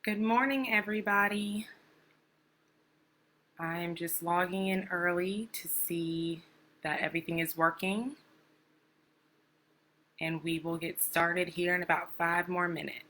Good morning, everybody. I'm just logging in early to see that everything is working, and we will get started here in about 5 more minutes.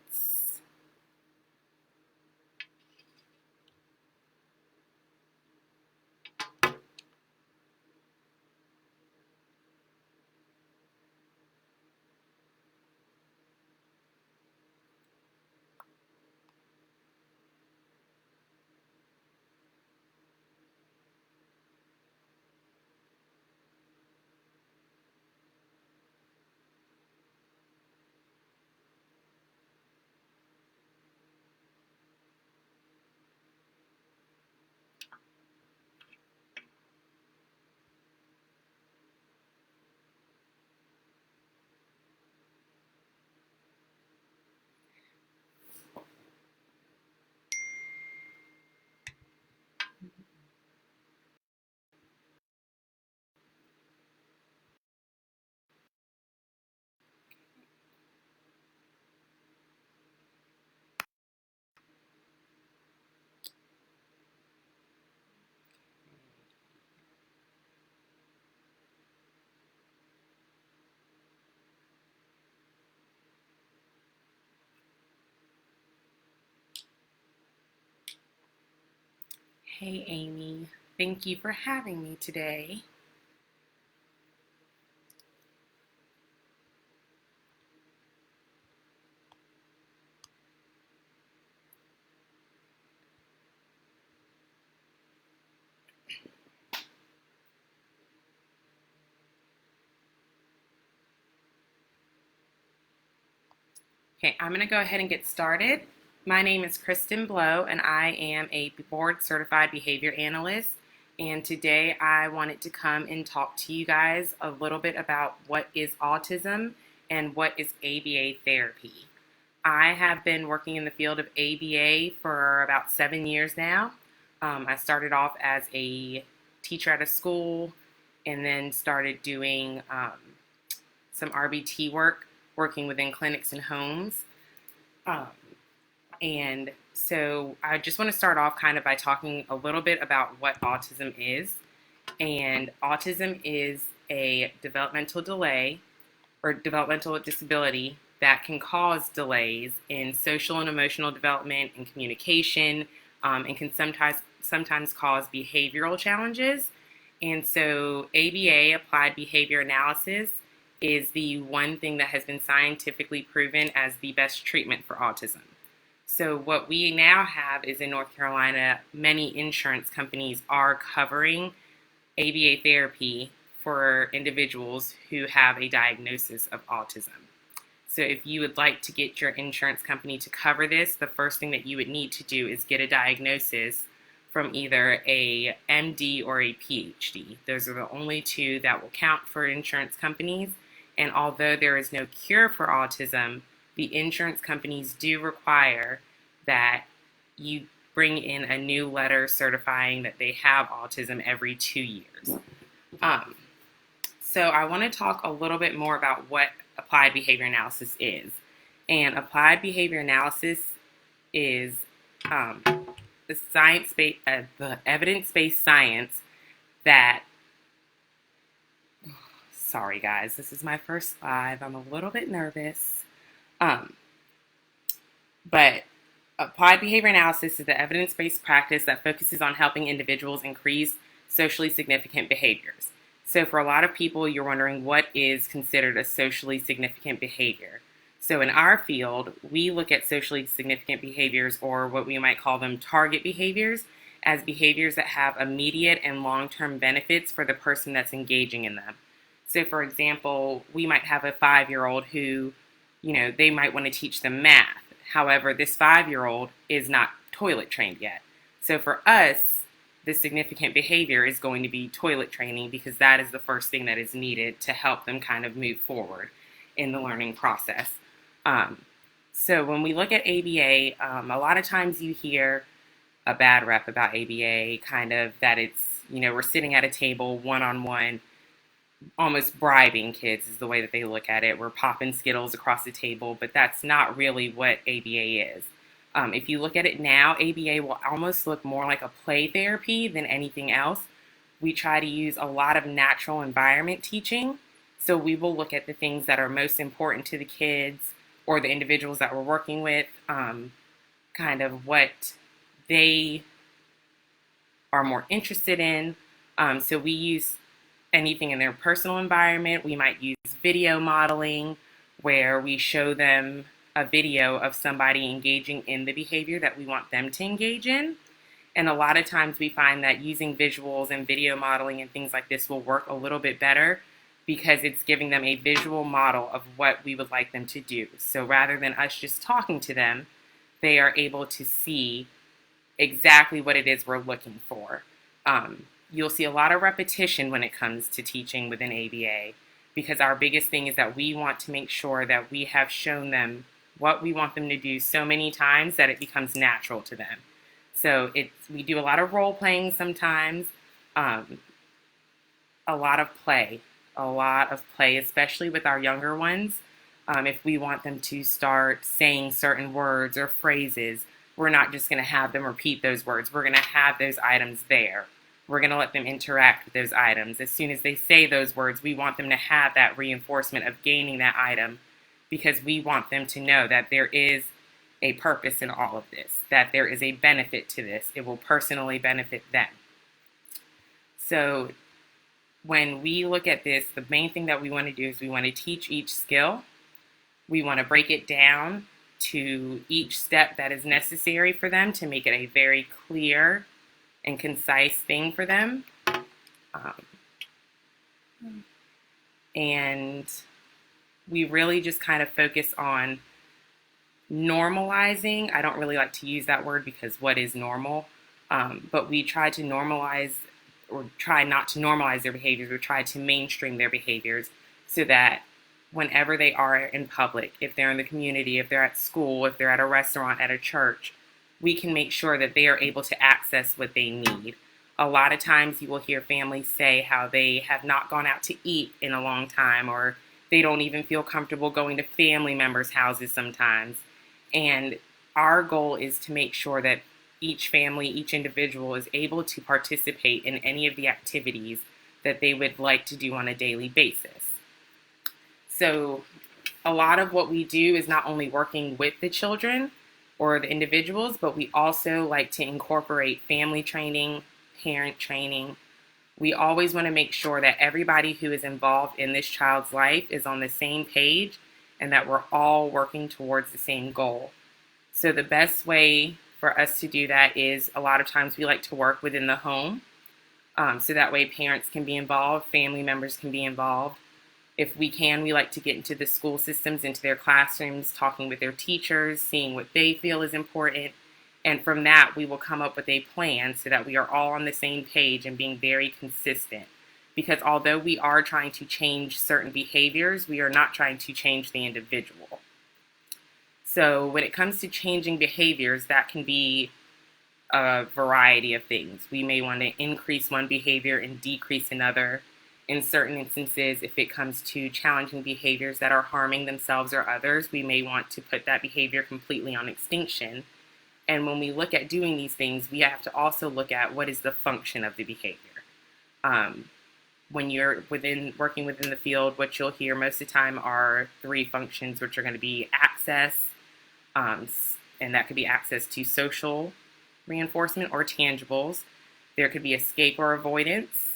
Hey, Amy. Thank you for having me today. Okay, I'm going to go ahead and get started. My name is Kristen Blow, and I am a board certified behavior analyst. And today I wanted to come and talk to you guys a little bit about what is autism and what is ABA therapy. I have been working in the field of ABA for about 7 years now. I started off as a teacher at a school and then started doing some RBT work, working within clinics and homes. And so I just want to start off kind of by talking a little bit about what autism is. And autism is a developmental delay or developmental disability that can cause delays in social and emotional development and communication, and can sometimes cause behavioral challenges. And so ABA, applied behavior analysis, is the one thing that has been scientifically proven as the best treatment for autism. So what we now have is in North Carolina, many insurance companies are covering ABA therapy for individuals who have a diagnosis of autism. So if you would like to get your insurance company to cover this, the first thing that you would need to do is get a diagnosis from either a MD or a PhD. Those are the only two that will count for insurance companies. And although there is no cure for autism, the insurance companies do require that you bring in a new letter certifying that they have autism every 2 years. So I want to talk a little bit more about what applied behavior analysis is. And applied behavior analysis is the evidence-based science that, sorry guys, this is my first live. I'm a little bit nervous. But applied behavior analysis is the evidence-based practice that focuses on helping individuals increase socially significant behaviors. So for a lot of people, you're wondering what is considered a socially significant behavior. So in our field, we look at socially significant behaviors, or what we might call them target behaviors, as behaviors that have immediate and long-term benefits for the person that's engaging in them. So for example, we might have a 5-year-old who, they might want to teach them math. However, this 5-year-old is not toilet trained yet. So for us, the significant behavior is going to be toilet training, because that is the first thing that is needed to help them kind of move forward in the learning process. So when we look at ABA, a lot of times you hear a bad rep about ABA, kind of that it's, we're sitting at a table one-on-one, almost bribing kids is the way that they look at it. We're popping Skittles across the table, but that's not really what ABA is. If you look at it now, ABA will almost look more like a play therapy than anything else. We try to use a lot of natural environment teaching. So we will look at the things that are most important to the kids or the individuals that we're working with, kind of what they are more interested in. So we use anything in their personal environment. We might use video modeling where we show them a video of somebody engaging in the behavior that we want them to engage in. And a lot of times we find that using visuals and video modeling and things like this will work a little bit better because it's giving them a visual model of what we would like them to do. So rather than us just talking to them, they are able to see exactly what it is we're looking for. You'll see a lot of repetition when it comes to teaching within ABA because our biggest thing is that we want to make sure that we have shown them what we want them to do so many times that it becomes natural to them. So we do a lot of role playing sometimes, a lot of play, especially with our younger ones. If we want them to start saying certain words or phrases, we're not just going to have them repeat those words. We're going to have those items there. We're going to let them interact with those items. As soon as they say those words, we want them to have that reinforcement of gaining that item because we want them to know that there is a purpose in all of this, that there is a benefit to this. It will personally benefit them. So when we look at this, the main thing that we want to do is we want to teach each skill. We want to break it down to each step that is necessary for them to make it a very clear and concise thing for them. And we really just kind of focus on normalizing. I don't really like to use that word because what is normal? But we try to normalize or try not to normalize their behaviors. We try to mainstream their behaviors so that whenever they are in public, if they're in the community, if they're at school, if they're at a restaurant, at a church, we can make sure that they are able to access what they need. A lot of times you will hear families say how they have not gone out to eat in a long time, or they don't even feel comfortable going to family members' houses sometimes. And our goal is to make sure that each family, each individual is able to participate in any of the activities that they would like to do on a daily basis. So a lot of what we do is not only working with the children or the individuals, but we also like to incorporate family training, parent training. We always want to make sure that everybody who is involved in this child's life is on the same page and that we're all working towards the same goal. So the best way for us to do that is a lot of times we like to work within the home. So that way parents can be involved, family members can be involved. If we can, we like to get into the school systems, into their classrooms, talking with their teachers, seeing what they feel is important. And from that, we will come up with a plan so that we are all on the same page and being very consistent. Because although we are trying to change certain behaviors, we are not trying to change the individual. So when it comes to changing behaviors, that can be a variety of things. We may want to increase one behavior and decrease another. In certain instances, if it comes to challenging behaviors that are harming themselves or others, we may want to put that behavior completely on extinction. And when we look at doing these things, we have to also look at what is the function of the behavior. When you're working within the field, what you'll hear most of the time are 3 functions, which are going to be access, and that could be access to social reinforcement or tangibles. There could be escape or avoidance,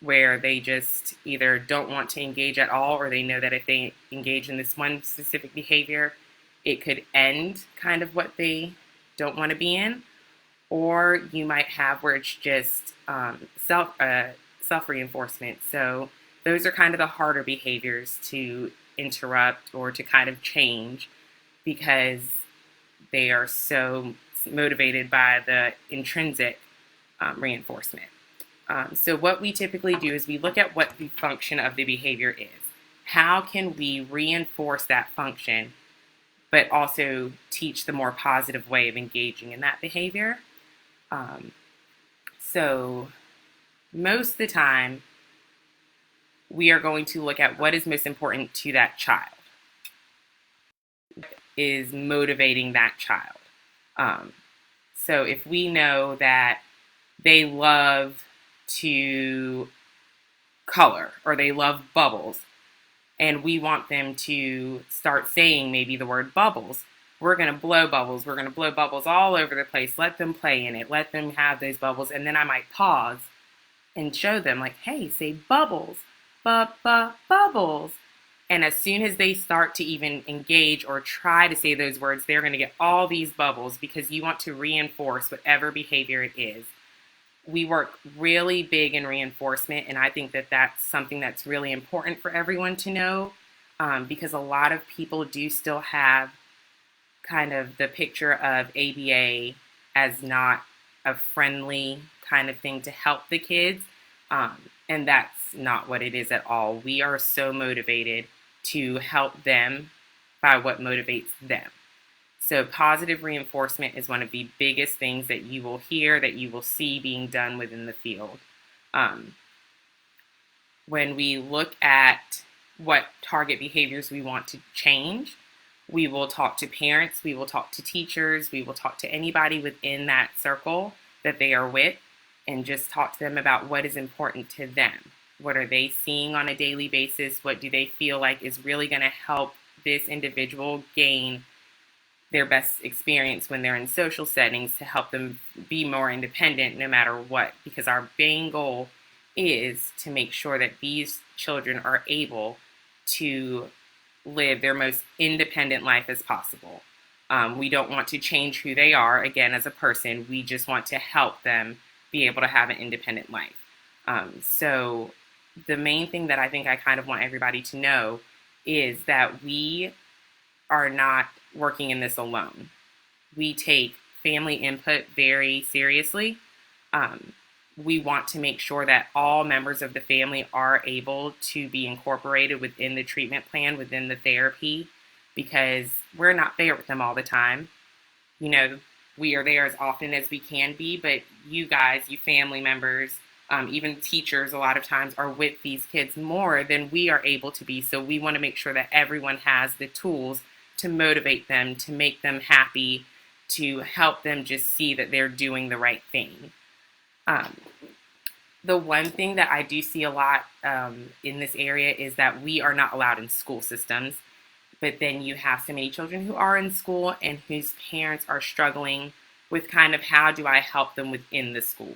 where they just either don't want to engage at all, or they know that if they engage in this one specific behavior, it could end kind of what they don't want to be in. Or you might have where it's just self-reinforcement. So those are kind of the harder behaviors to interrupt or to kind of change because they are so motivated by the intrinsic reinforcement. So what we typically do is we look at what the function of the behavior is. How can we reinforce that function, but also teach the more positive way of engaging in that behavior? So most of the time, we are going to look at what is most important to that child. is motivating that child. So if we know that they love to color or they love bubbles, and we want them to start saying maybe the word bubbles, we're going to blow bubbles. We're going to blow bubbles all over the place. Let them play in it. Let them have those bubbles. And then I might pause and show them like, hey, say bubbles, bubbles. And as soon as they start to even engage or try to say those words, they're going to get all these bubbles because you want to reinforce whatever behavior it is. We work really big in reinforcement, and I think that that's something that's really important for everyone to know, because a lot of people do still have kind of the picture of ABA as not a friendly kind of thing to help the kids, and that's not what it is at all. We are so motivated to help them by what motivates them. So positive reinforcement is one of the biggest things that you will hear, that you will see being done within the field. When we look at what target behaviors we want to change, we will talk to parents, we will talk to teachers, we will talk to anybody within that circle that they are with, and just talk to them about what is important to them. What are they seeing on a daily basis? What do they feel like is really going to help this individual gain their best experience when they're in social settings, to help them be more independent no matter what, because our main goal is to make sure that these children are able to live their most independent life as possible. We don't want to change who they are, again, as a person. We just want to help them be able to have an independent life. So the main thing that I think I kind of want everybody to know is that we are not working in this alone. We take family input very seriously. We want to make sure that all members of the family are able to be incorporated within the treatment plan, within the therapy, because we're not there with them all the time. You know, we are there as often as we can be, but you guys, you family members, even teachers, a lot of times are with these kids more than we are able to be. So we want to make sure that everyone has the tools to motivate them, to make them happy, to help them just see that they're doing the right thing. The one thing that I do see a lot in this area is that we are not allowed in school systems, but then you have so many children who are in school and whose parents are struggling with kind of how do I help them within the school.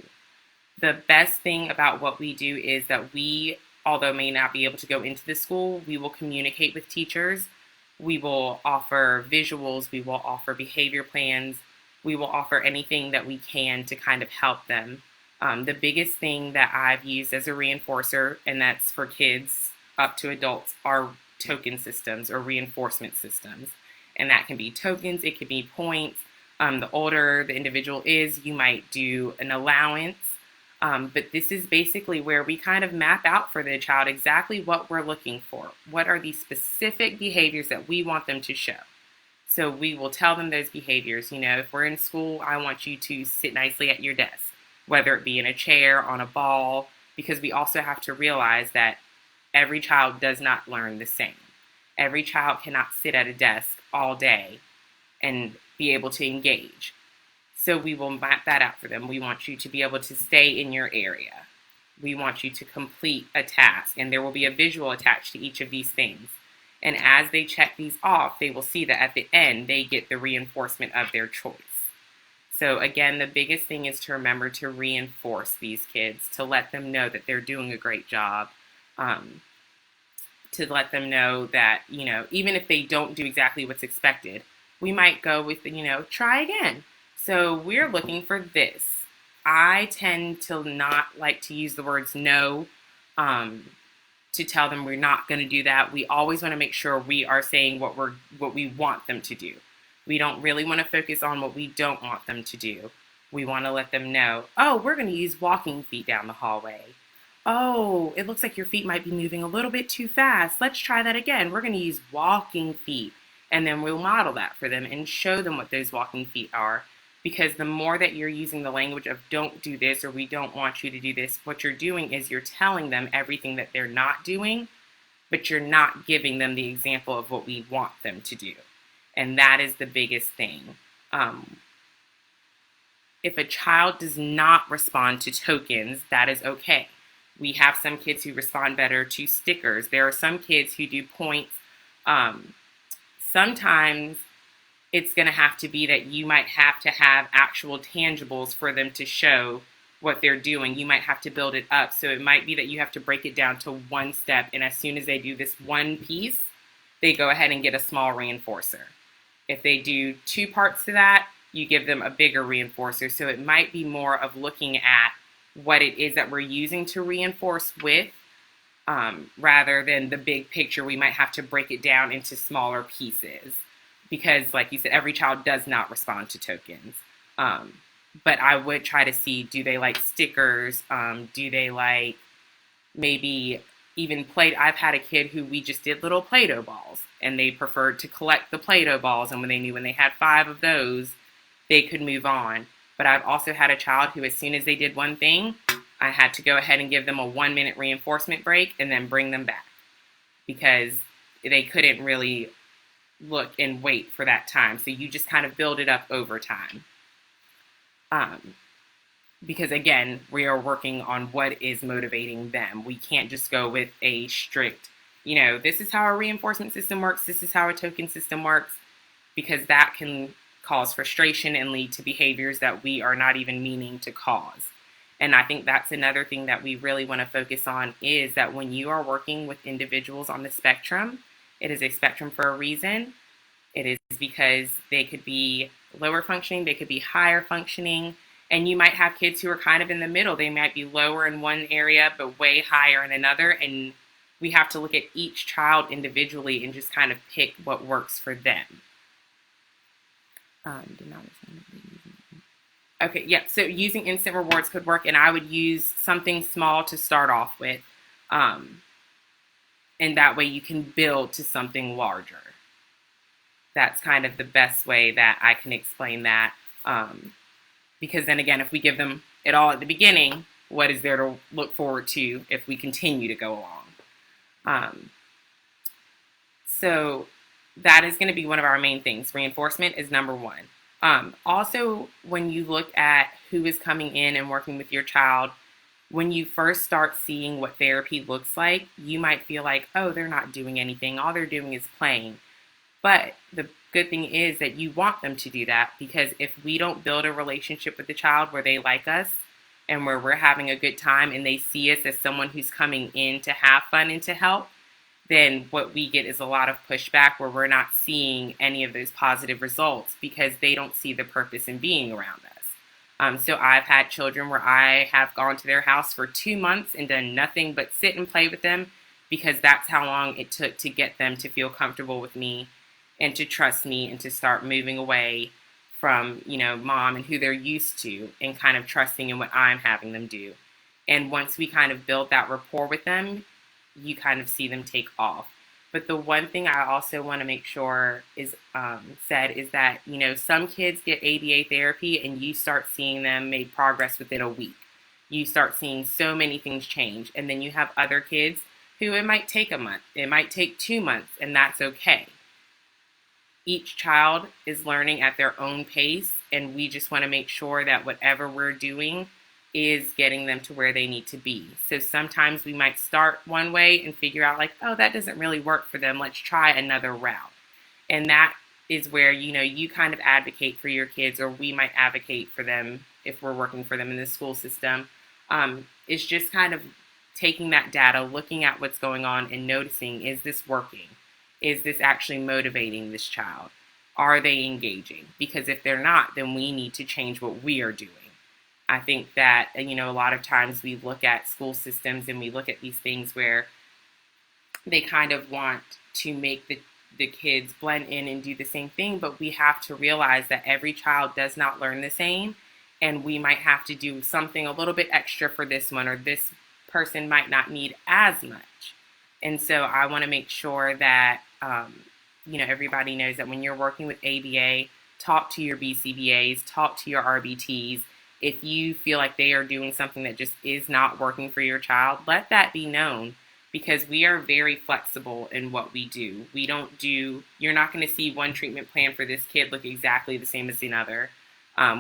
The best thing about what we do is that we, although may not be able to go into the school, we will communicate with teachers. We will offer visuals, we will offer behavior plans, we will offer anything that we can to kind of help them. The biggest thing that I've used as a reinforcer, and that's for kids up to adults, are token systems or reinforcement systems. And that can be tokens, it can be points. The older the individual is, you might do an allowance. But this is basically where we kind of map out for the child exactly what we're looking for. What are the specific behaviors that we want them to show? So we will tell them those behaviors. You know, if we're in school, I want you to sit nicely at your desk, whether it be in a chair, on a ball, because we also have to realize that every child does not learn the same. Every child cannot sit at a desk all day and be able to engage. So we will map that out for them. We want you to be able to stay in your area. We want you to complete a task, and there will be a visual attached to each of these things. And as they check these off, they will see that at the end, they get the reinforcement of their choice. So again, the biggest thing is to remember to reinforce these kids, to let them know that they're doing a great job, to let them know that, you know, even if they don't do exactly what's expected, we might go with, you know, try again. So we're looking for this. I tend to not like to use the words no, to tell them we're not going to do that. We always want to make sure we are saying what we want them to do. We don't really want to focus on what we don't want them to do. We want to let them know, oh, we're going to use walking feet down the hallway. Oh, it looks like your feet might be moving a little bit too fast. Let's try that again. We're going to use walking feet. And then we'll model that for them and show them what those walking feet are. Because the more that you're using the language of don't do this or we don't want you to do this, what you're doing is you're telling them everything that they're not doing, but you're not giving them the example of what we want them to do. And that is the biggest thing. If a child does not respond to tokens, that is okay. We have some kids who respond better to stickers. There are some kids who do points. Sometimes it's going to have to be that you might have to have actual tangibles for them to show what they're doing. You might have to build it up. So it might be that you have to break it down to one step, and as soon as they do this one piece, they go ahead and get a small reinforcer. If they do 2 parts to that, you give them a bigger reinforcer. So it might be more of looking at what it is that we're using to reinforce with, rather than the big picture. We might have to break it down into smaller pieces because, like you said, every child does not respond to tokens. But I would try to see, do they like stickers? Do they like maybe even Play? I've had a kid who we just did little Play-Doh balls, and they preferred to collect the Play-Doh balls, and when they knew when they had 5 of those, they could move on. But I've also had a child who, as soon as they did one thing, I had to go ahead and give them a 1-minute reinforcement break and then bring them back because they couldn't really look and wait for that time. So you just kind of build it up over time. Because again, we are working on what is motivating them. We can't just go with a strict, this is how our reinforcement system works, this is how a token system works, because that can cause frustration and lead to behaviors that we are not even meaning to cause. And I think that's another thing that we really want to focus on, is that when you are working with individuals on the spectrum, it is a spectrum for a reason. It is because they could be lower functioning, they could be higher functioning, and you might have kids who are kind of in the middle. They might be lower in one area but way higher in another, and we have to look at each child individually and just kind of pick what works for them. Okay, yeah, so using instant rewards could work, and I would use something small to start off with, and that way you can build to something larger. That's kind of the best way that I can explain that, because then again, if we give them it all at the beginning, what is there to look forward to if we continue to go along? So that is going to be one of our main things. Reinforcement is number one. Also, when you look at who is coming in and working with your child, when you first start seeing what therapy looks like, you might feel like, oh, they're not doing anything. All they're doing is playing. But the good thing is that you want them to do that, because if we don't build a relationship with the child where they like us and where we're having a good time and they see us as someone who's coming in to have fun and to help, then what we get is a lot of pushback where we're not seeing any of those positive results because they don't see the purpose in being around us. So I've had children where I have gone to their house for 2 months and done nothing but sit and play with them, because that's how long it took to get them to feel comfortable with me and to trust me and to start moving away from, mom and who they're used to, and kind of trusting in what I'm having them do. And once we kind of build that rapport with them, you kind of see them take off. But the one thing I also want to make sure is said is that, some kids get ABA therapy and you start seeing them make progress within a week. You start seeing so many things change. And then you have other kids who it might take a month, it might take 2 months, and that's okay. Each child is learning at their own pace, and we just want to make sure that whatever we're doing is getting them to where they need to be. So sometimes we might start one way and figure out like, oh, that doesn't really work for them. Let's try another route. And that is where, you kind of advocate for your kids, or we might advocate for them if we're working for them in the school system. It's just kind of taking that data, looking at what's going on and noticing, is this working? Is this actually motivating this child? Are they engaging? Because if they're not, then we need to change what we are doing. I think that, a lot of times we look at school systems and we look at these things where they kind of want to make the kids blend in and do the same thing, but we have to realize that every child does not learn the same, and we might have to do something a little bit extra for this one, or this person might not need as much. And so I want to make sure that, everybody knows that when you're working with ABA, talk to your BCBAs, talk to your RBTs. If you feel like they are doing something that just is not working for your child, let that be known, because we are very flexible in what we do. You're not going to see one treatment plan for this kid look exactly the same as another.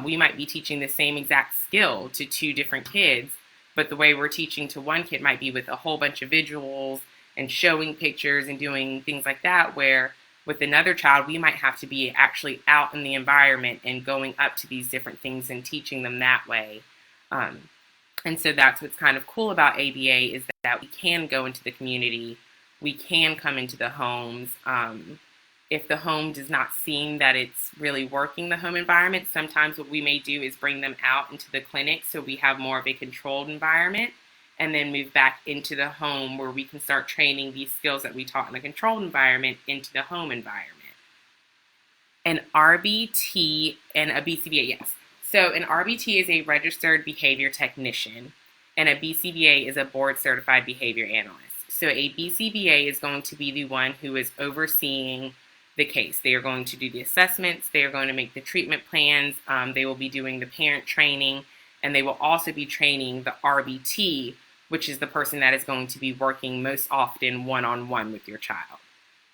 We might be teaching the same exact skill to two different kids, but the way we're teaching to one kid might be with a whole bunch of visuals and showing pictures and doing things like that, where with another child, we might have to be actually out in the environment and going up to these different things and teaching them that way. And so that's what's kind of cool about ABA, is that we can go into the community, we can come into the homes. If the home does not seem that it's really working, the home environment, sometimes what we may do is bring them out into the clinic so we have more of a controlled environment, and then move back into the home where we can start training these skills that we taught in the controlled environment into the home environment. An RBT and a BCBA, yes. So an RBT is a registered behavior technician, and a BCBA is a board certified behavior analyst. So a BCBA is going to be the one who is overseeing the case. They are going to do the assessments, they are going to make the treatment plans, they will be doing the parent training, and they will also be training the RBT, which is the person that is going to be working most often one-on-one with your child.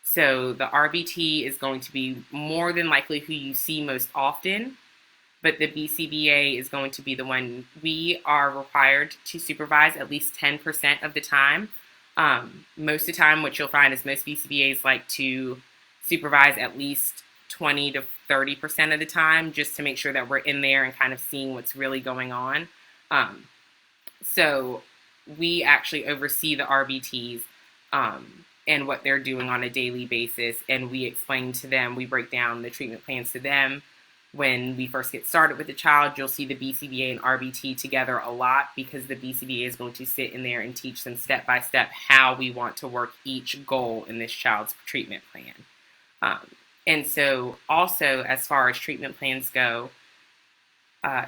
So the RBT is going to be more than likely who you see most often, but the BCBA is going to be the one. We are required to supervise at least 10% of the time. Most of the time, what you'll find is most BCBAs like to supervise at least 20 to 30% of the time, just to make sure that we're in there and kind of seeing what's really going on. So we actually oversee the RBTs and what they're doing on a daily basis, and we explain to them, we break down the treatment plans to them. When we first get started with the child, you'll see the BCBA and RBT together a lot, because the BCBA is going to sit in there and teach them step by step how we want to work each goal in this child's treatment plan. And so also, as far as treatment plans go,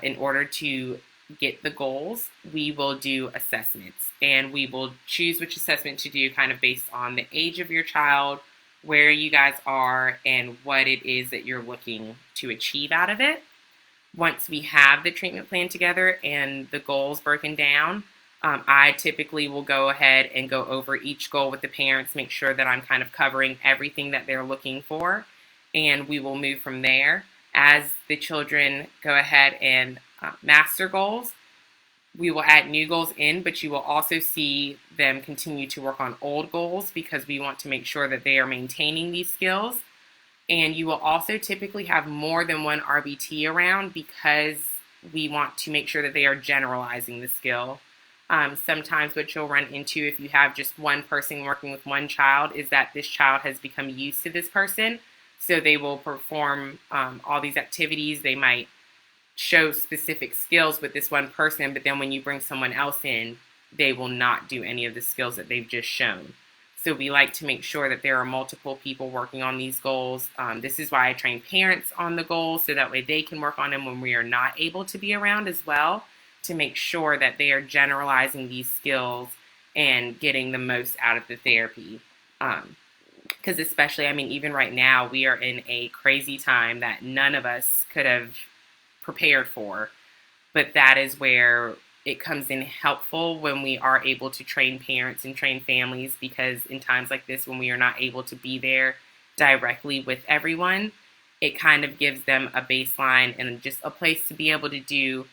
in order to get the goals, we will do assessments, and we will choose which assessment to do kind of based on the age of your child, where you guys are, and what it is that you're looking to achieve out of it. Once we have the treatment plan together and the goals broken down, I typically will go ahead and go over each goal with the parents, make sure that I'm kind of covering everything that they're looking for, and we will move from there. As the children go ahead and master goals, we will add new goals in, but you will also see them continue to work on old goals, because we want to make sure that they are maintaining these skills. And you will also typically have more than one RBT around, because we want to make sure that they are generalizing the skill. Sometimes what you'll run into if you have just one person working with one child is that this child has become used to this person, so they will perform all these activities. They might show specific skills with this one person, but then when you bring someone else in, they will not do any of the skills that they've just shown. So we like to make sure that there are multiple people working on these goals. This is why I train parents on the goals, so that way they can work on them when we are not able to be around as well, to make sure that they are generalizing these skills and getting the most out of the therapy. Because especially, I mean, even right now, we are in a crazy time that none of us could have prepared for, but that is where it comes in helpful when we are able to train parents and train families, because in times like this, when we are not able to be there directly with everyone, it kind of gives them a baseline and just a place to be able to do,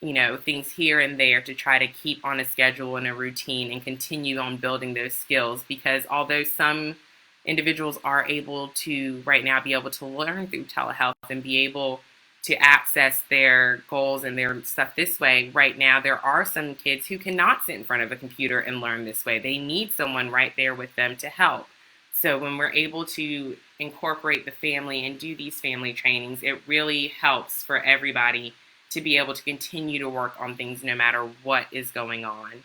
you know, things here and there to try to keep on a schedule and a routine and continue on building those skills. Because although some individuals are able to right now be able to learn through telehealth and be able to access their goals and their stuff this way, right now there are some kids who cannot sit in front of a computer and learn this way. They need someone right there with them to help. So when we're able to incorporate the family and do these family trainings, it really helps for everybody to be able to continue to work on things no matter what is going on.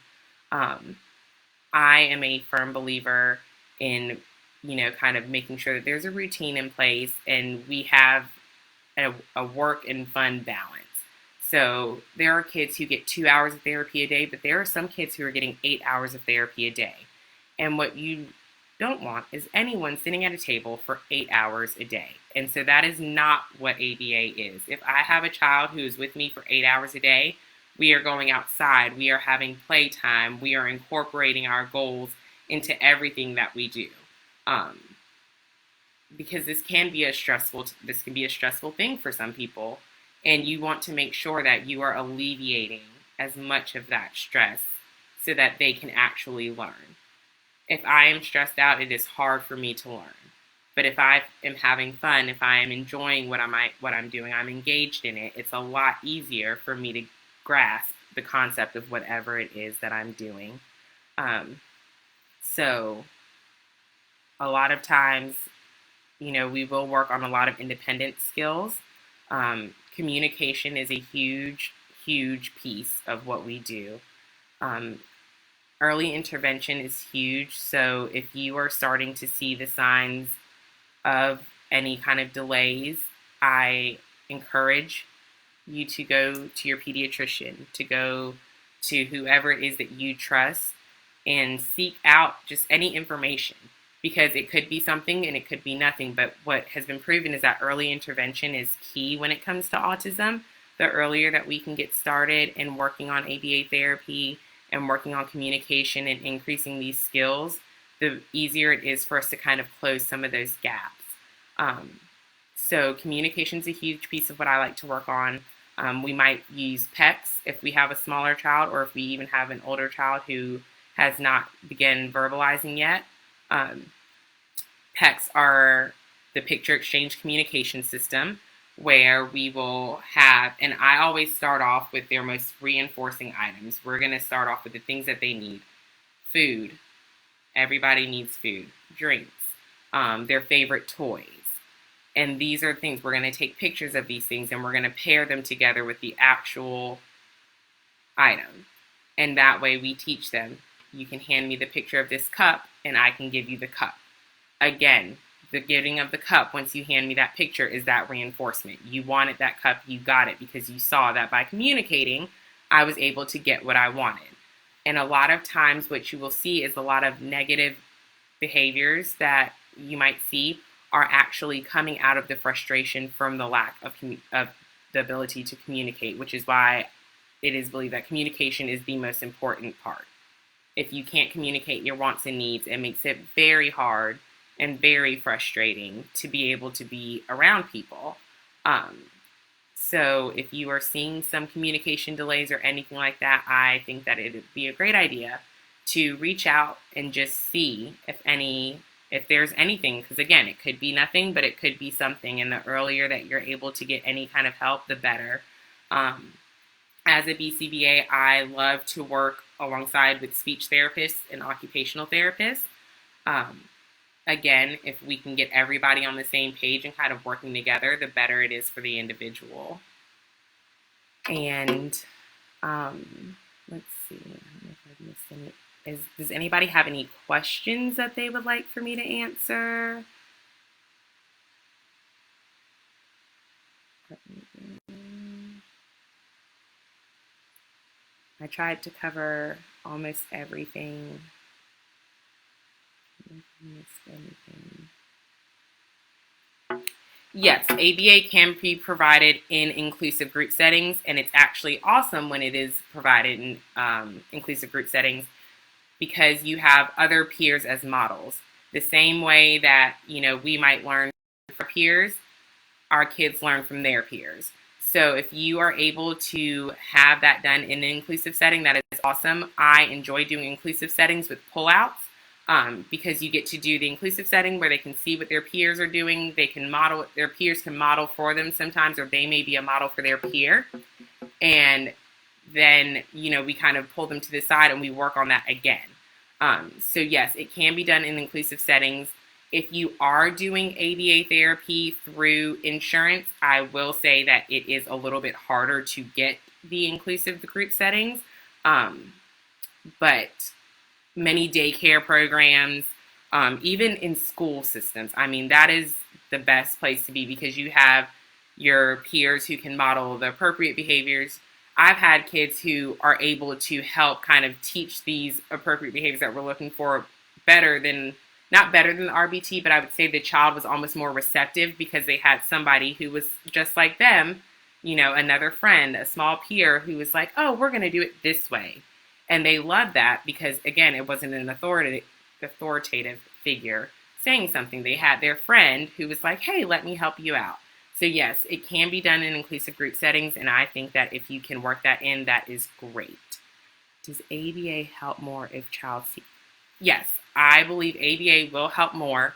I am a firm believer in, you know, kind of making sure that there's a routine in place and we have a work and fun balance. So there are kids who get 2 hours of therapy a day, but there are some kids who are getting 8 hours of therapy a day. And what you don't want is anyone sitting at a table for 8 hours a day. And so that is not what ABA is. If I have a child who is with me for 8 hours a day, we are going outside, we are having playtime, we are incorporating our goals into everything that we do. Because this can be a stressful thing for some people, and you want to make sure that you are alleviating as much of that stress so that they can actually learn. If I am stressed out, it is hard for me to learn. But if I am having fun, if I am enjoying what I'm doing, I'm engaged in it, it's a lot easier for me to grasp the concept of whatever it is that I'm doing. So a lot of times, we will work on a lot of independent skills. Communication is a huge, huge piece of what we do. Early intervention is huge. So if you are starting to see the signs of any kind of delays, I encourage you to go to your pediatrician, to go to whoever it is that you trust, and seek out just any information, because it could be something and it could be nothing. But what has been proven is that early intervention is key when it comes to autism. The earlier that we can get started in working on ABA therapy and working on communication and increasing these skills, the easier it is for us to kind of close some of those gaps. So communication is a huge piece of what I like to work on. We might use PECs if we have a smaller child, or if we even have an older child who has not begun verbalizing yet. PECs are the picture exchange communication system, where we will have, and I always start off with their most reinforcing items. We're going to start off with the things that they need. Food. Everybody needs food. Drinks. Their favorite toys. And these are things, we're going to take pictures of these things and we're going to pair them together with the actual item. And that way we teach them, you can hand me the picture of this cup and I can give you the cup. Again, the giving of the cup, once you hand me that picture, is that reinforcement. You wanted that cup, you got it, because you saw that by communicating, I was able to get what I wanted. And a lot of times what you will see is a lot of negative behaviors that you might see are actually coming out of the frustration from the lack of the ability to communicate, which is why it is believed that communication is the most important part. If you can't communicate your wants and needs, it makes it very hard and very frustrating to be able to be around people. So if you are seeing some communication delays or anything like that, I think that it would be a great idea to reach out and just see if there's anything, because again, it could be nothing, but it could be something, and the earlier that you're able to get any kind of help, the better. As a BCBA, I love to work alongside with speech therapists and occupational therapists. Again, if we can get everybody on the same page and kind of working together, the better it is for the individual. And let's see, I don't know if I've missed any. Does anybody have any questions that they would like for me to answer? I tried to cover almost everything. Yes, ABA can be provided in inclusive group settings, and it's actually awesome when it is provided in inclusive group settings, because you have other peers as models. The same way that, we might learn from peers, our kids learn from their peers. So if you are able to have that done in an inclusive setting, that is awesome. I enjoy doing inclusive settings with pullouts, because you get to do the inclusive setting where they can see what their peers are doing. They can model, their peers can model for them sometimes, or they may be a model for their peer. And then, we kind of pull them to the side and we work on that again. So yes, it can be done in inclusive settings. If you are doing ABA therapy through insurance, I will say that it is a little bit harder to get the inclusive group settings. But many daycare programs, even in school systems, that is the best place to be, because you have your peers who can model the appropriate behaviors. I've had kids who are able to help kind of teach these appropriate behaviors that we're looking for not better than the RBT, but I would say the child was almost more receptive because they had somebody who was just like them, another friend, a small peer who was like, oh, we're going to do it this way. And they loved that because, again, it wasn't an authoritative figure saying something. They had their friend who was like, hey, let me help you out. So yes, it can be done in inclusive group settings, and I think that if you can work that in, that is great. Does ABA help more if child seeks? Yes, I believe ABA will help more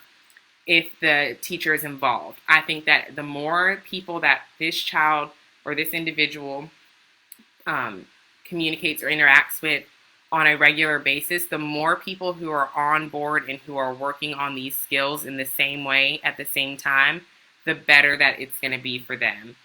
if the teacher is involved. I think that the more people that this child or this individual communicates or interacts with on a regular basis, the more people who are on board and who are working on these skills in the same way at the same time, the better that it's going to be for them.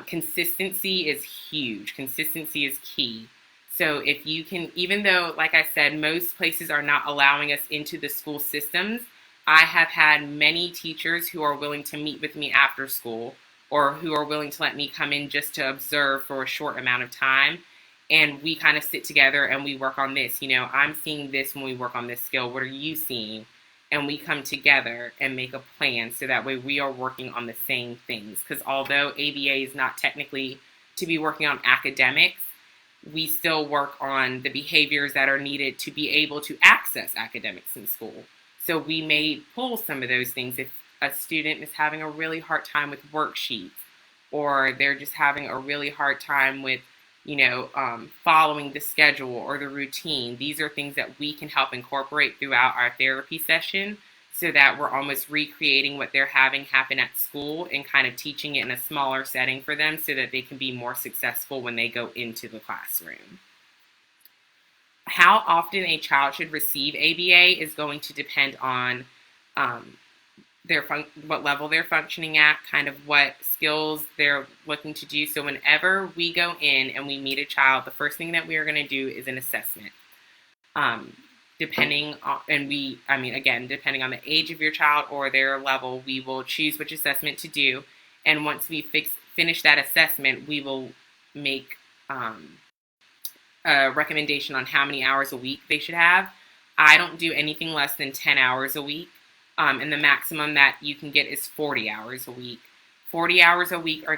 Consistency is huge. Consistency is key. So if you can, even though, like I said, most places are not allowing us into the school systems, I have had many teachers who are willing to meet with me after school or who are willing to let me come in just to observe for a short amount of time. And we kind of sit together and we work on this. You know, I'm seeing this when we work on this skill. What are you seeing? And we come together and make a plan so that way we are working on the same things. Because although ABA is not technically to be working on academics, we still work on the behaviors that are needed to be able to access academics in school. So we may pull some of those things if a student is having a really hard time with worksheets, or they're just having a really hard time with, following the schedule or the routine. These are things that we can help incorporate throughout our therapy session so that we're almost recreating what they're having happen at school and kind of teaching it in a smaller setting for them so that they can be more successful when they go into the classroom. How often a child should receive ABA is going to depend on what level they're functioning at, kind of what skills they're looking to do. So whenever we go in and we meet a child, the first thing that we are going to do is an assessment. Depending on the age of your child or their level, we will choose which assessment to do. And once we finish that assessment, we will make a recommendation on how many hours a week they should have. I don't do anything less than 10 hours a week. And the maximum that you can get is 40 hours a week. 40 hours a week of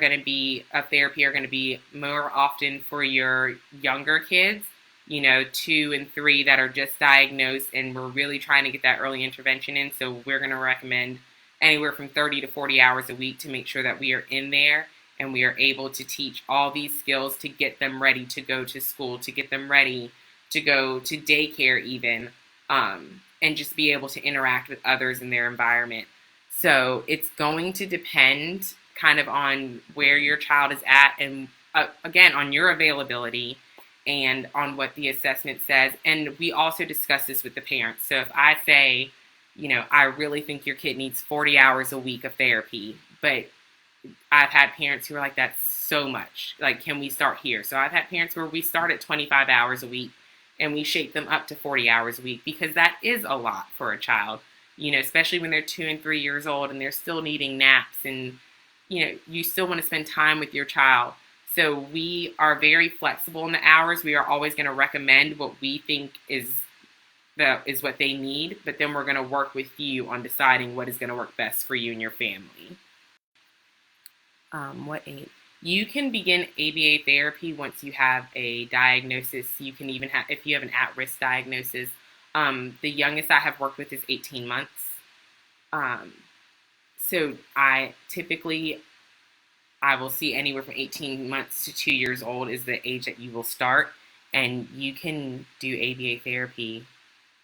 therapy are going to be more often for your younger kids, 2 and 3 that are just diagnosed, and we're really trying to get that early intervention in. So we're going to recommend anywhere from 30 to 40 hours a week to make sure that we are in there and we are able to teach all these skills to get them ready to go to school, to get them ready to go to daycare even, and just be able to interact with others in their environment. So it's going to depend kind of on where your child is at and, again, on your availability and on what the assessment says. And we also discuss this with the parents. So if I say, I really think your kid needs 40 hours a week of therapy, but I've had parents who are like, that's so much. Like, can we start here? So I've had parents where we start at 25 hours a week and we shape them up to 40 hours a week because that is a lot for a child, especially when they're 2 and 3 years old and they're still needing naps and, you still want to spend time with your child. So we are very flexible in the hours. We are always going to recommend what we think is what they need, but then we're going to work with you on deciding what is going to work best for you and your family. What age? You can begin ABA therapy once you have a diagnosis. You can even have, if you have an at-risk diagnosis. The youngest I have worked with is 18 months. So I will see anywhere from 18 months to 2 years old is the age that you will start. And you can do ABA therapy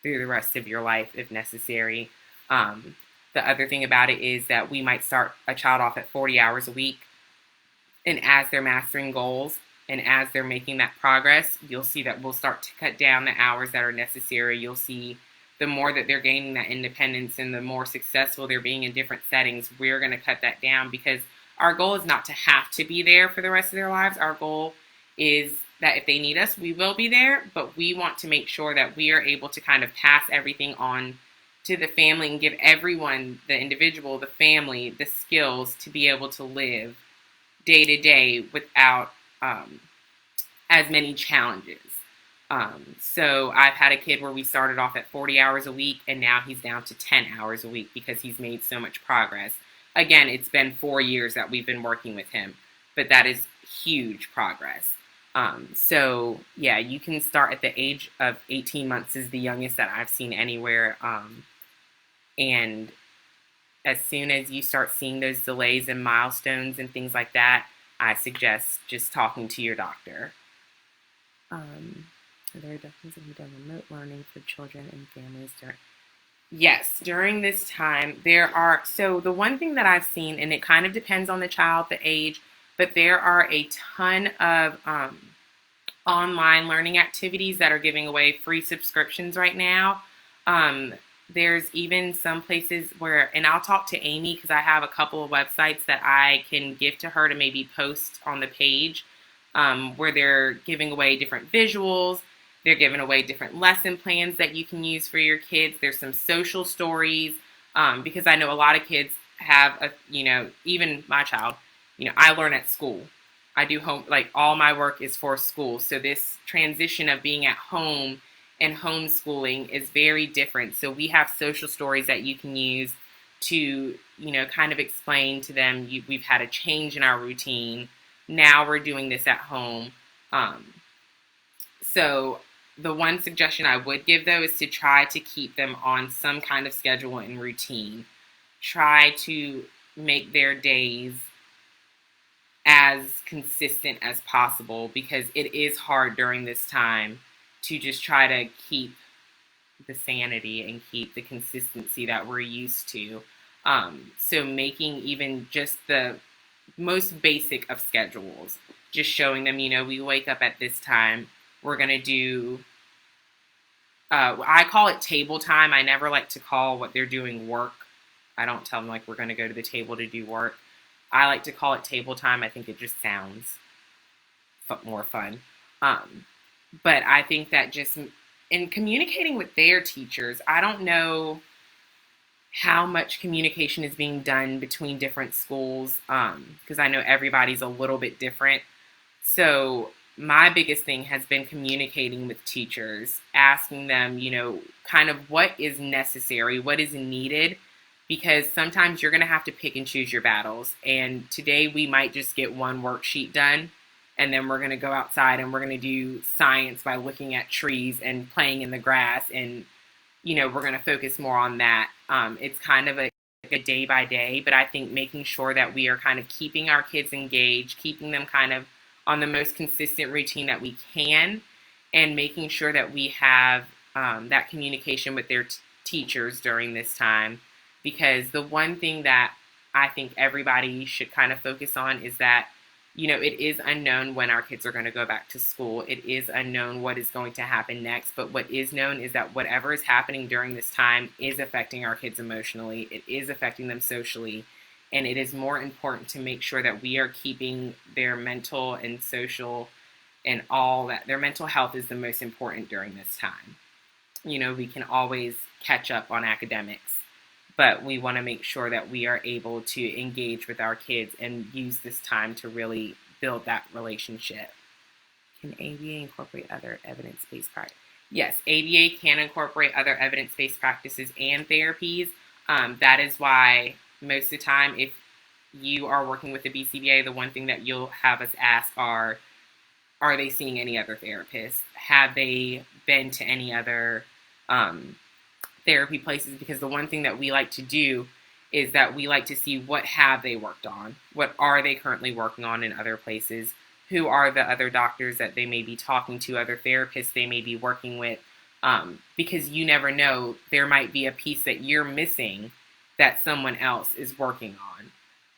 through the rest of your life if necessary. The other thing about it is that we might start a child off at 40 hours a week. And as they're mastering goals and as they're making that progress, you'll see that we'll start to cut down the hours that are necessary. You'll see the more that they're gaining that independence and the more successful they're being in different settings, we're going to cut that down because our goal is not to have to be there for the rest of their lives. Our goal is that if they need us, we will be there, but we want to make sure that we are able to kind of pass everything on to the family and give everyone, the individual, the family, the skills to be able to live day to day without as many challenges. So I've had a kid where we started off at 40 hours a week and now he's down to 10 hours a week because he's made so much progress. Again, it's been 4 years that we've been working with him, but that is huge progress. So yeah, you can start at the age of 18 months is the youngest that I've seen anywhere. And as soon as you start seeing those delays and milestones and things like that, I suggest just talking to your doctor. Are there definitely be done remote learning for children and families during? Yes, during this time, there are, so the one thing that I've seen, and it kind of depends on the child, the age, but there are a ton of online learning activities that are giving away free subscriptions right now. There's even some places where, and I'll talk to Amy because I have a couple of websites that I can give to her to maybe post on the page where they're giving away different visuals. They're giving away different lesson plans that you can use for your kids. There's some social stories because I know a lot of kids have, even my child, I learn at school. I do home, like all my work is for school. So this transition of being at home and homeschooling is very different. So we have social stories that you can use to, kind of explain to them, we've had a change in our routine. Now we're doing this at home. So the one suggestion I would give, though, is to try to keep them on some kind of schedule and routine. Try to make their days as consistent as possible because it is hard during this time to just try to keep the sanity and keep the consistency that we're used to. So making even just the most basic of schedules, just showing them, we wake up at this time, we're going to do, I call it table time. I never like to call what they're doing work. I don't tell them like we're going to go to the table to do work. I like to call it table time. I think it just sounds more fun. But I think that just in communicating with their teachers, I don't know how much communication is being done between different schools because I know everybody's a little bit different. So my biggest thing has been communicating with teachers, asking them, kind of what is necessary, what is needed, because sometimes you're going to have to pick and choose your battles. And today we might just get one worksheet done, and then we're going to go outside and we're going to do science by looking at trees and playing in the grass, and, we're going to focus more on that. It's kind of a day by day, but I think making sure that we are kind of keeping our kids engaged, keeping them kind of on the most consistent routine that we can, and making sure that we have that communication with their teachers during this time. Because the one thing that I think everybody should kind of focus on is that, it is unknown when our kids are going to go back to school. It is unknown what is going to happen next. But what is known is that whatever is happening during this time is affecting our kids emotionally. It is affecting them socially. And it is more important to make sure that we are keeping their mental and social and all that. Their mental health is the most important during this time. We can always catch up on academics, but we want to make sure that we are able to engage with our kids and use this time to really build that relationship. Can ABA incorporate other evidence-based practices? Yes, ABA can incorporate other evidence-based practices and therapies. That is why most of the time, if you are working with the BCBA, the one thing that you'll have us ask are they seeing any other therapists? Have they been to any other therapy places? Because the one thing that we like to do is that we like to see what have they worked on? What are they currently working on in other places? Who are the other doctors that they may be talking to, other therapists they may be working with? Because you never know, there might be a piece that you're missing that someone else is working on.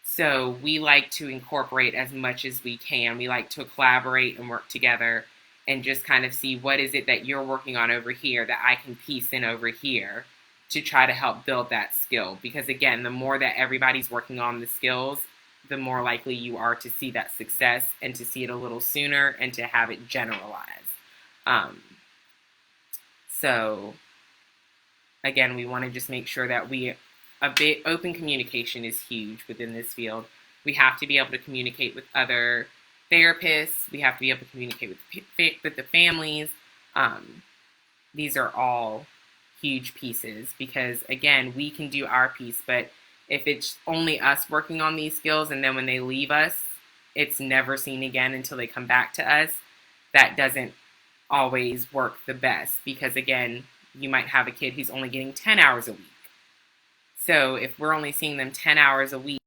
So we like to incorporate as much as we can. We like to collaborate and work together and just kind of see what is it that you're working on over here that I can piece in over here to try to help build that skill. Because again, the more that everybody's working on the skills, the more likely you are to see that success and to see it a little sooner and to have it generalize. So again, we want to just make sure that open communication is huge within this field. We have to be able to communicate with other therapists. We have to be able to communicate with the families. These are all huge pieces because, again, we can do our piece, but if it's only us working on these skills and then when they leave us, it's never seen again until they come back to us, that doesn't always work the best because, again, you might have a kid who's only getting 10 hours a week. So if we're only seeing them 10 hours a week,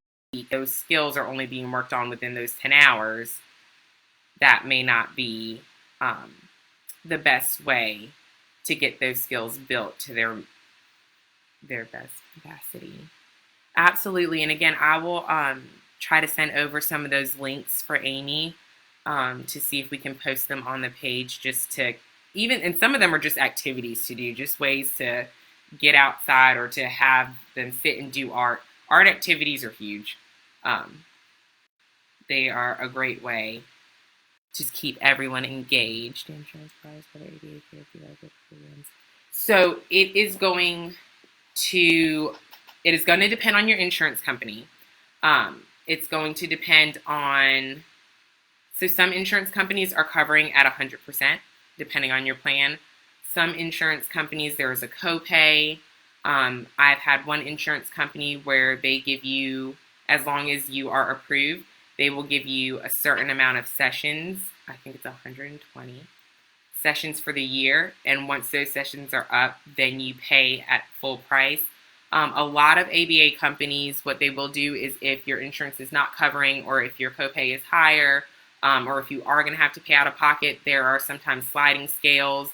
those skills are only being worked on within those 10 hours. That may not be the best way to get those skills built to their best capacity. Absolutely. And again, I will try to send over some of those links for Amy to see if we can post them on the page, just to and some of them are just activities to do, just ways to get outside or to have them sit and do art. Art activities are huge. They are a great way to keep everyone engaged. So it is going to depend on your insurance company. It's going to depend on, so some insurance companies are covering at 100%, depending on your plan. Some insurance companies, there is a copay. I've had one insurance company where they give you, as long as you are approved, they will give you a certain amount of sessions. I think it's 120 sessions for the year. And once those sessions are up, then you pay at full price. A lot of ABA companies, what they will do is if your insurance is not covering, or if your copay is higher, or if you are going to have to pay out of pocket, there are sometimes sliding scales.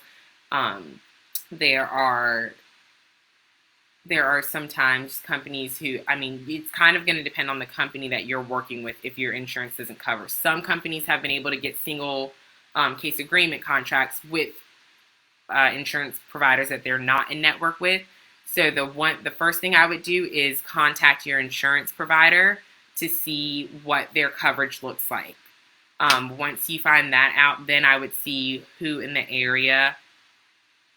There are sometimes companies who, it's kind of going to depend on the company that you're working with if your insurance doesn't cover. Some companies have been able to get single case agreement contracts with insurance providers that they're not in network with. So the first thing I would do is contact your insurance provider to see what their coverage looks like. Once you find that out, then I would see who in the area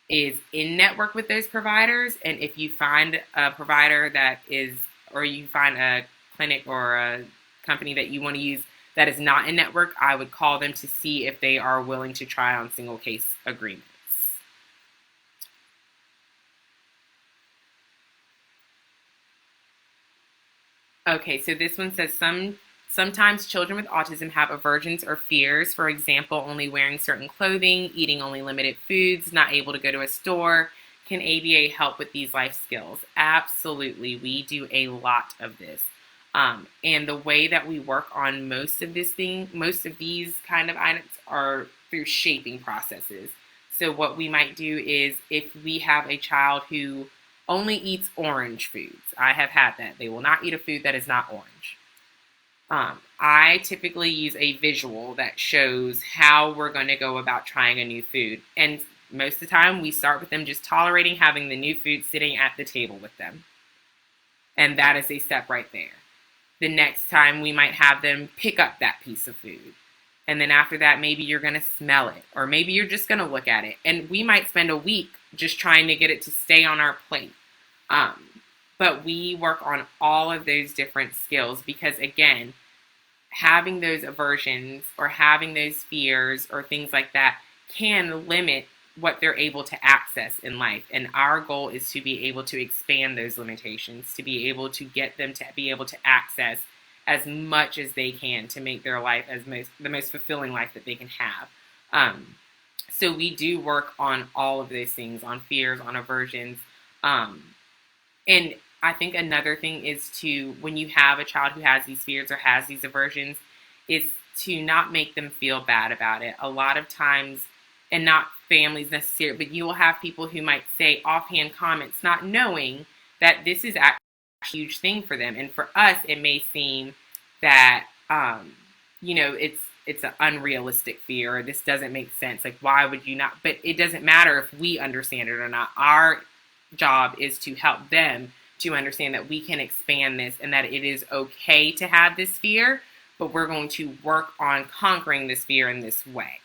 is in network with those providers. And if you find a provider that is, or you find a clinic or a company that you want to use that is not in network, I would call them to see if they are willing to try on single case agreements. Okay, so this one says sometimes children with autism have aversions or fears, for example, only wearing certain clothing, eating only limited foods, not able to go to a store. Can ABA help with these life skills? Absolutely. We do a lot of this. And the way that we work on most of these kind of items are through shaping processes. So what we might do is, if we have a child who only eats orange foods, I have had that. They will not eat a food that is not orange. I typically use a visual that shows how we're going to go about trying a new food. And most of the time, we start with them just tolerating having the new food sitting at the table with them. And that is a step right there. The next time, we might have them pick up that piece of food. And then after that, maybe you're going to smell it. Or maybe you're just going to look at it. And we might spend a week just trying to get it to stay on our plate. But we work on all of those different skills because, again, having those aversions or having those fears or things like that can limit what they're able to access in life. And our goal is to be able to expand those limitations, to be able to get them to be able to access as much as they can to make their life the most fulfilling life that they can have. So we do work on all of those things, on fears, on aversions. And I think another thing is when you have a child who has these fears or has these aversions, is to not make them feel bad about it. A lot of times, and not families necessarily, but you will have people who might say offhand comments, not knowing that this is actually a huge thing for them. And for us, it may seem that, it's an unrealistic fear, or this doesn't make sense. Like, why would you not? But it doesn't matter if we understand it or not. Our job is to help them to understand that we can expand this and that it is okay to have this fear, but we're going to work on conquering this fear in this way.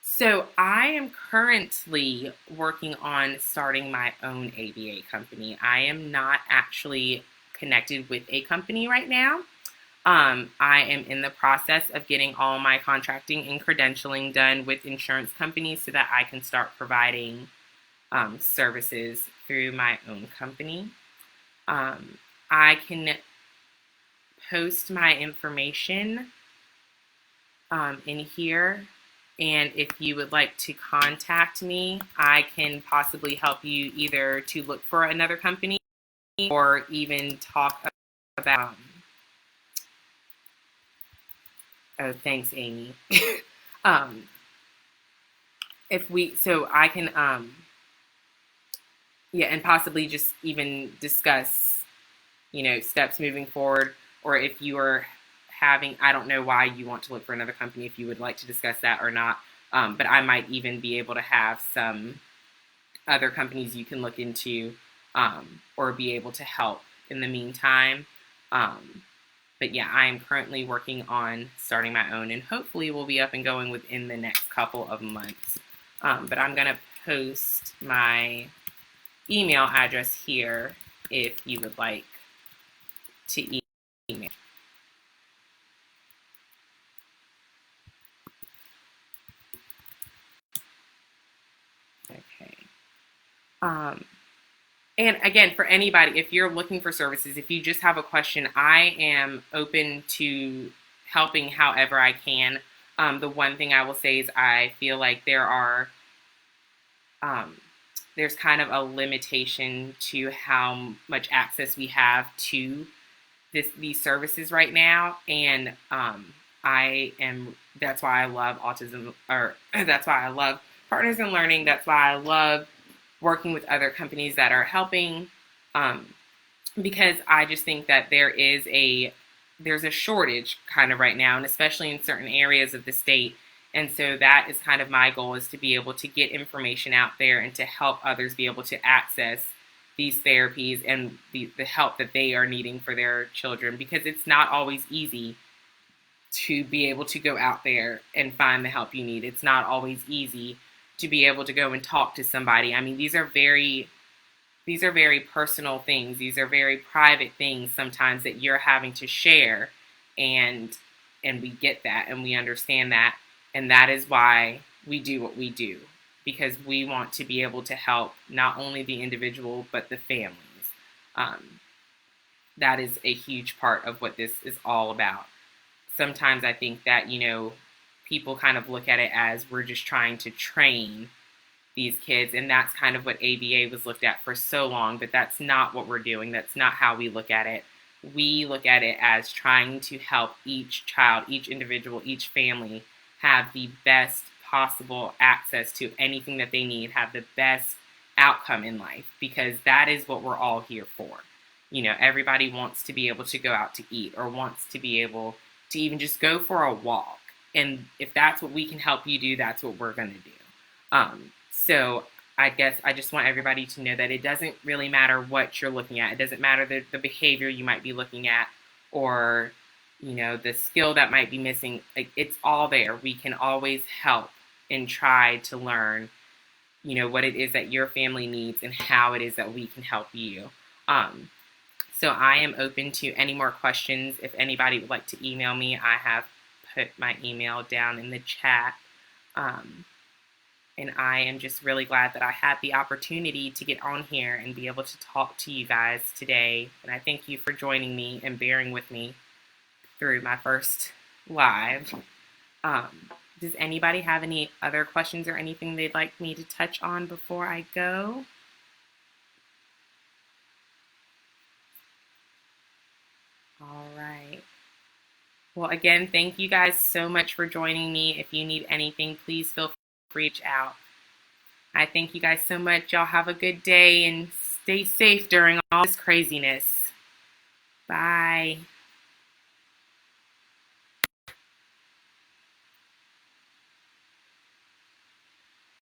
So I am currently working on starting my own ABA company. I am not actually connected with a company right now. I am in the process of getting all my contracting and credentialing done with insurance companies so that I can start providing services through my own company. I can post my information in here, and if you would like to contact me, I can possibly help you either to look for another company or even talk about. Oh, thanks, Amy. um, so I can, yeah, and possibly just even discuss, steps moving forward, or if you are having, I don't know why you want to look for another company, if you would like to discuss that or not, but I might even be able to have some other companies you can look into, or be able to help in the meantime. But yeah, I am currently working on starting my own, and hopefully we'll be up and going within the next couple of months. But I'm going to post my email address here if you would like to email. Okay. And again, for anybody, if you're looking for services, if you just have a question, I am open to helping however I can. The one thing I will say is I feel like there's kind of a limitation to how much access we have to these services right now, and that's why I love autism, or that's why I love Partners in Learning. That's why I love working with other companies that are helping, because I just think that there's a shortage kind of right now, and especially in certain areas of the state. And so that is kind of my goal, is to be able to get information out there and to help others be able to access these therapies and the help that they are needing for their children, because it's not always easy to be able to go out there and find the help you need. It's not always easy to be able to go and talk to somebody. I mean, these are very personal things. These are very private things sometimes that you're having to share, and we get that and we understand that, and that is why we do what we do, because we want to be able to help not only the individual but the families. That is a huge part of what this is all about. Sometimes I think that, people kind of look at it as we're just trying to train these kids, and that's kind of what ABA was looked at for so long, but that's not what we're doing. That's not how we look at it. We look at it as trying to help each child, each individual, each family have the best possible access to anything that they need, have the best outcome in life, because that is what we're all here for. Everybody wants to be able to go out to eat, or wants to be able to even just go for a walk. And if that's what we can help you do, that's what we're going to do. So I guess I just want everybody to know that it doesn't really matter what you're looking at. It doesn't matter the behavior you might be looking at, or, the skill that might be missing. Like, it's all there. We can always help and try to learn, what it is that your family needs and how it is that we can help you. So I am open to any more questions. If anybody would like to email me, I have put my email down in the chat. And I am just really glad that I had the opportunity to get on here and be able to talk to you guys today. And I thank you for joining me and bearing with me through my first live. Does anybody have any other questions or anything they'd like me to touch on before I go? All right. Well, again, thank you guys so much for joining me. If you need anything, please feel free to reach out. I thank you guys so much. Y'all have a good day and stay safe during all this craziness. Bye.